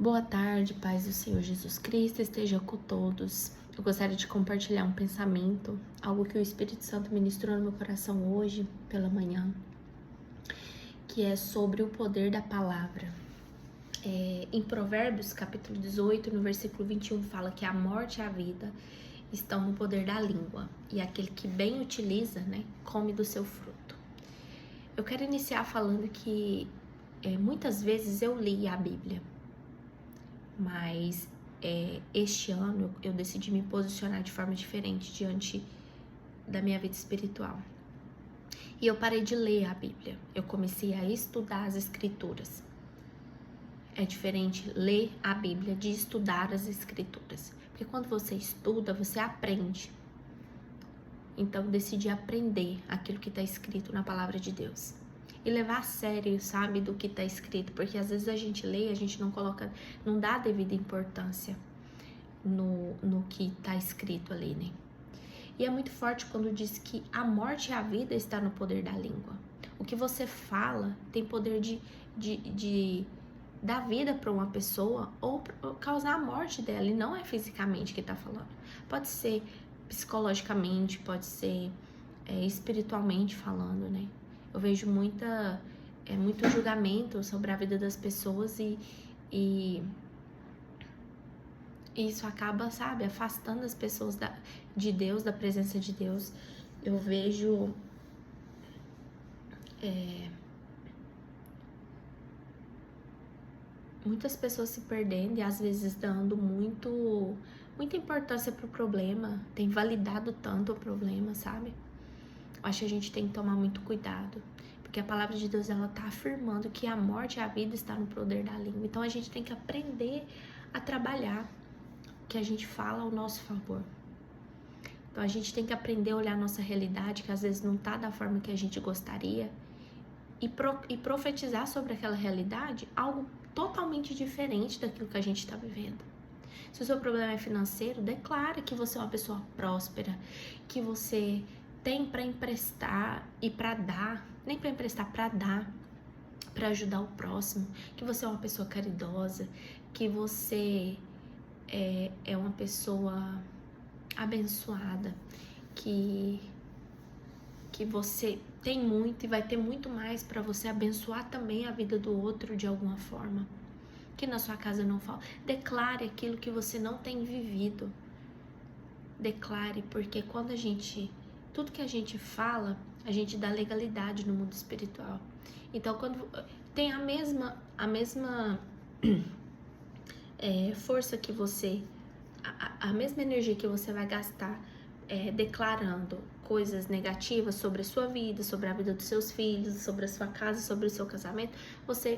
Boa tarde, paz do Senhor Jesus Cristo esteja com todos. Eu gostaria de compartilhar um pensamento, algo que o Espírito Santo ministrou no meu coração hoje pela manhã, que é sobre o poder da palavra. Em Provérbios, capítulo 18, no versículo 21, fala que a morte e a vida estão no poder da língua, e aquele que bem utiliza, come do seu fruto. Eu quero iniciar falando que muitas vezes eu li a Bíblia, mas este ano eu decidi me posicionar de forma diferente diante da minha vida espiritual. E eu parei de ler a Bíblia, eu comecei a estudar as Escrituras. É diferente ler a Bíblia de estudar as Escrituras, porque quando você estuda, você aprende. Então eu decidi aprender aquilo que está escrito na Palavra de Deus. E levar a sério, sabe, do que está escrito, porque às vezes a gente lê, a gente não dá a devida importância no que está escrito ali, né? E é muito forte quando diz que a morte e a vida está no poder da língua. O que você fala tem poder de dar vida para uma pessoa ou causar a morte dela, e não é fisicamente que está falando. Pode ser psicologicamente, pode ser espiritualmente falando, né? Eu vejo muito julgamento sobre a vida das pessoas e isso acaba, sabe, afastando as pessoas de Deus, da presença de Deus. Eu vejo muitas pessoas se perdendo e às vezes dando muita importância pro problema, tem validado tanto o problema, sabe? Acho que a gente tem que tomar muito cuidado, porque a palavra de Deus, ela tá afirmando que a morte e a vida está no poder da língua. Então a gente tem que aprender a trabalhar o que a gente fala ao nosso favor. Então a gente tem que aprender a olhar a nossa realidade, que às vezes não tá da forma que a gente gostaria, e profetizar sobre aquela realidade algo totalmente diferente daquilo que a gente está vivendo. Se o seu problema é financeiro, declara que você é uma pessoa próspera, que você tem para emprestar e para dar, nem para emprestar, para dar, para ajudar o próximo, que você é uma pessoa caridosa, que você é uma pessoa abençoada, que você tem muito e vai ter muito mais para você abençoar também a vida do outro de alguma forma. Que na sua casa não falta. Declare aquilo que você não tem vivido. Declare, porque quando tudo que a gente fala, a gente dá legalidade no mundo espiritual. Então, quando tem a mesma força que você, a mesma energia que você vai gastar declarando coisas negativas sobre a sua vida, sobre a vida dos seus filhos, sobre a sua casa, sobre o seu casamento, você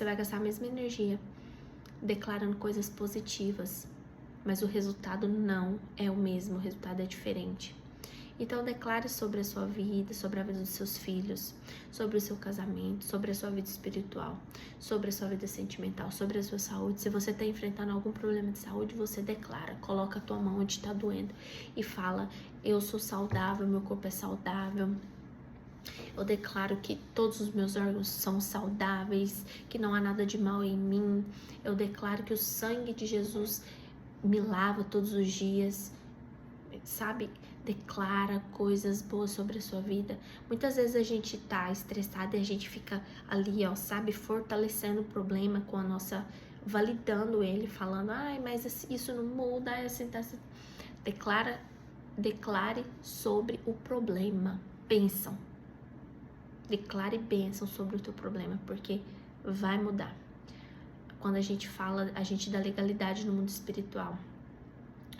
vai gastar a mesma energia declarando coisas positivas, mas o resultado não é o mesmo, o resultado é diferente. Então declare sobre a sua vida, sobre a vida dos seus filhos, sobre o seu casamento, sobre a sua vida espiritual, sobre a sua vida sentimental, sobre a sua saúde. Se você está enfrentando algum problema de saúde, você declara, coloca a tua mão onde está doendo e fala: eu sou saudável, meu corpo é saudável. Eu declaro que todos os meus órgãos são saudáveis, que não há nada de mal em mim. Eu declaro que o sangue de Jesus me lava todos os dias, sabe? Declara coisas boas sobre a sua vida. Muitas vezes a gente tá estressado e a gente fica ali, sabe, fortalecendo o problema com a nossa, validando ele, falando: ai, mas isso não muda, assim, tá assim. Declare sobre o problema. Bênção. Declare bênção sobre o teu problema, porque vai mudar. Quando a gente fala, a gente dá legalidade no mundo espiritual.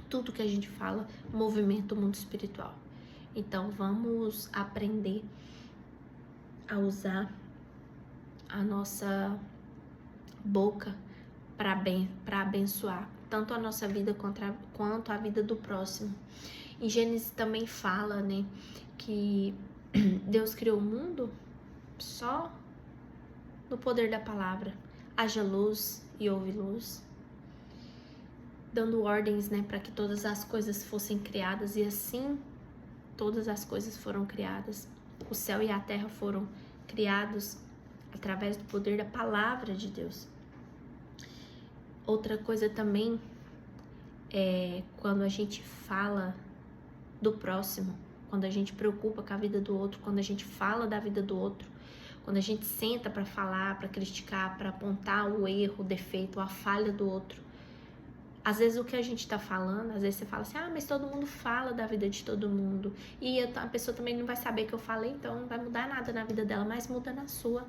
Tudo que a gente fala movimenta o mundo espiritual. Então vamos aprender a usar a nossa boca para abençoar tanto a nossa vida quanto a vida do próximo. Em Gênesis também fala, né, que Deus criou o mundo só no poder da palavra. Haja luz e houve luz, dando ordens, né, para que todas as coisas fossem criadas, e assim todas as coisas foram criadas. O céu e a terra foram criados através do poder da palavra de Deus. Outra coisa também é quando a gente fala do próximo, quando a gente preocupa com a vida do outro, quando a gente fala da vida do outro, quando a gente senta para falar, para criticar, para apontar o erro, o defeito, a falha do outro. Às vezes o que a gente tá falando, às vezes você fala assim, mas todo mundo fala da vida de todo mundo. E a pessoa também não vai saber que eu falei, então não vai mudar nada na vida dela, mas muda na sua.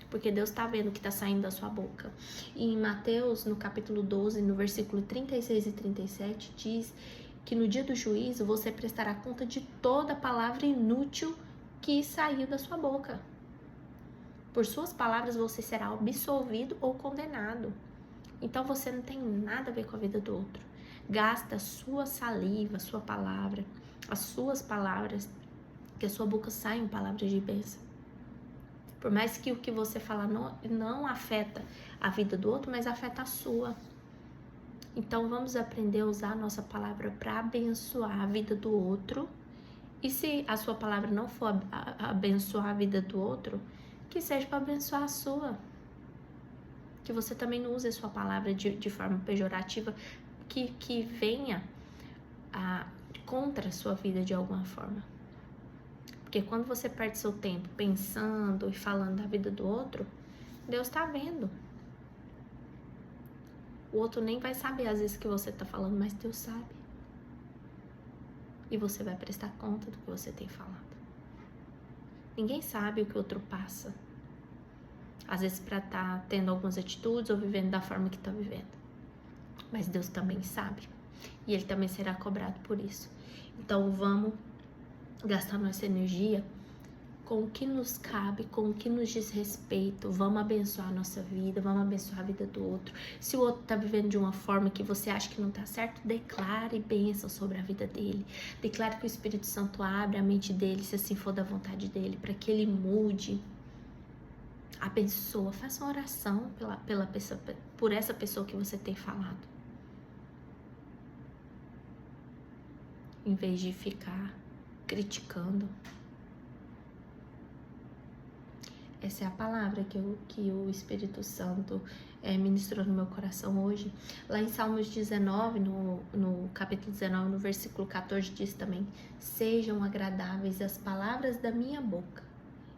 Porque Deus tá vendo o que tá saindo da sua boca. E em Mateus, no capítulo 12, no versículo 36 e 37, diz que no dia do juízo você prestará conta de toda palavra inútil que saiu da sua boca. Por suas palavras você será absolvido ou condenado. Então você não tem nada a ver com a vida do outro. Gasta a sua saliva, a sua palavra, as suas palavras, que a sua boca saiam palavras de bênção. Por mais que o que você falar não afeta a vida do outro, mas afeta a sua. Então vamos aprender a usar a nossa palavra para abençoar a vida do outro. E se a sua palavra não for abençoar a vida do outro, que seja para abençoar a sua. Que você também não use a sua palavra de forma pejorativa, que venha contra a sua vida de alguma forma. Porque quando você perde seu tempo pensando e falando da vida do outro, Deus tá vendo. O outro nem vai saber às vezes que você tá falando, mas Deus sabe. E você vai prestar conta do que você tem falado. Ninguém sabe o que o outro passa. Às vezes para estar tendo algumas atitudes ou vivendo da forma que está vivendo. Mas Deus também sabe. E Ele também será cobrado por isso. Então vamos gastar nossa energia com o que nos cabe, com o que nos diz respeito. Vamos abençoar a nossa vida, vamos abençoar a vida do outro. Se o outro está vivendo de uma forma que você acha que não está certo, declare bênção sobre a vida dele. Declare que o Espírito Santo abre a mente dele, se assim for da vontade dele, para que ele mude. Abençoa, faça uma oração pela pessoa, por essa pessoa que você tem falado. Em vez de ficar criticando. Essa é a palavra que o Espírito Santo ministrou no meu coração hoje. Lá em Salmos 19, no capítulo 19, no versículo 14, diz também: sejam agradáveis as palavras da minha boca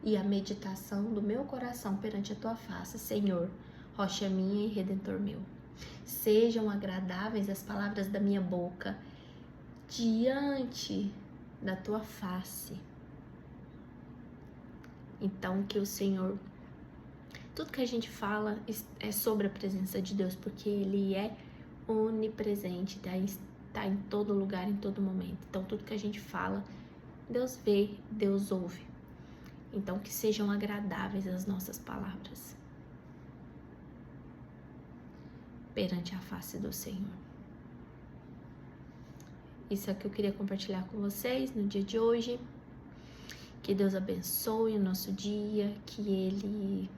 e a meditação do meu coração perante a tua face, Senhor, rocha minha e redentor meu. Sejam agradáveis as palavras da minha boca diante da tua face. Então que o Senhor, tudo que a gente fala é sobre a presença de Deus, porque Ele é onipresente, tá em todo lugar, em todo momento. Então tudo que a gente fala, Deus vê, Deus ouve. Então que sejam agradáveis as nossas palavras perante a face do Senhor. Isso é o que eu queria compartilhar com vocês no dia de hoje. Que Deus abençoe o nosso dia, que Ele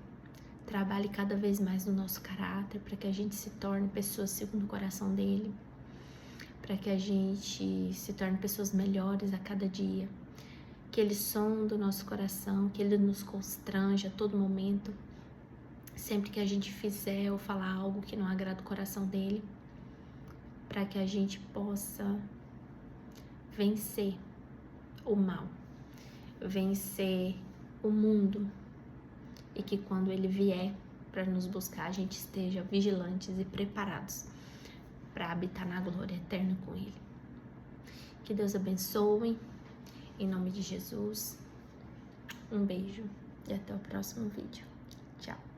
trabalhe cada vez mais no nosso caráter, para que a gente se torne pessoas segundo o coração dEle, para que a gente se torne pessoas melhores a cada dia, que Ele sonde o nosso coração, que Ele nos constrange a todo momento, sempre que a gente fizer ou falar algo que não agrada o coração dEle, para que a gente possa vencer o mal, vencer o mundo, e que quando ele vier para nos buscar, a gente esteja vigilantes e preparados para habitar na glória eterna com ele. Que Deus abençoe, em nome de Jesus. Um beijo e até o próximo vídeo. Tchau.